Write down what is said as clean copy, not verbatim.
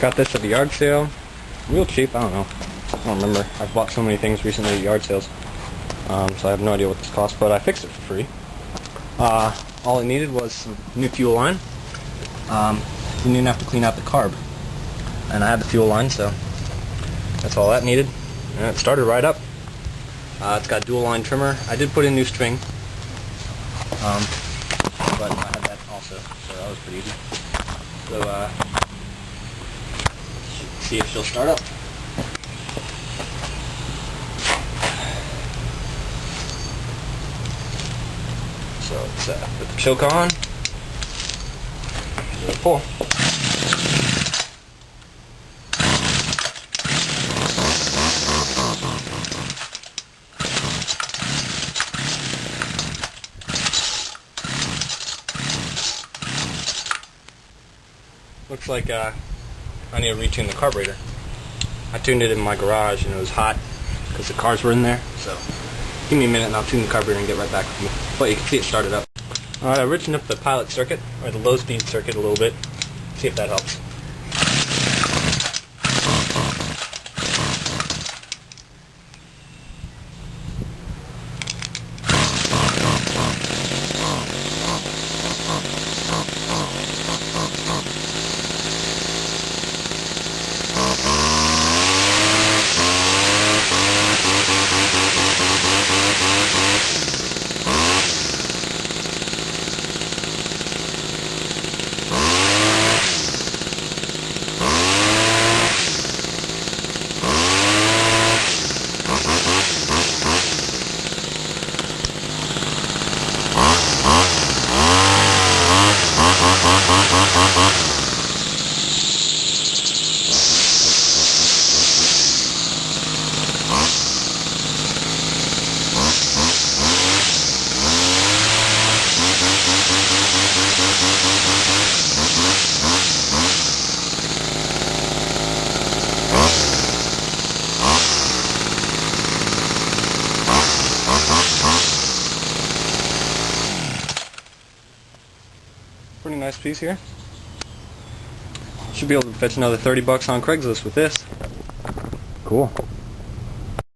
Got this at the yard sale. Real cheap, I don't know. I don't remember. I've bought so many things recently at yard sales. So I have no idea what this cost, but I fixed it for free. All it needed was some new fuel line. Didn't even have to clean out the carb. And I had the fuel line, so that's all that needed. And it started right up. It's got dual line trimmer. I did put in new string. But I had that also, so that was pretty easy. So, see if she'll start up. So let's put the choke on. Give it a pull. Looks like I need to retune the carburetor. I tuned it in my garage and it was hot because the cars were in there. So give me a minute and I'll tune the carburetor and get right back with you. But you can see it started up. Alright, I richen up the pilot circuit, or the low speed circuit a little bit. See if that helps. Pretty nice piece here. Should be able to fetch another $30 on Craigslist with this. Cool.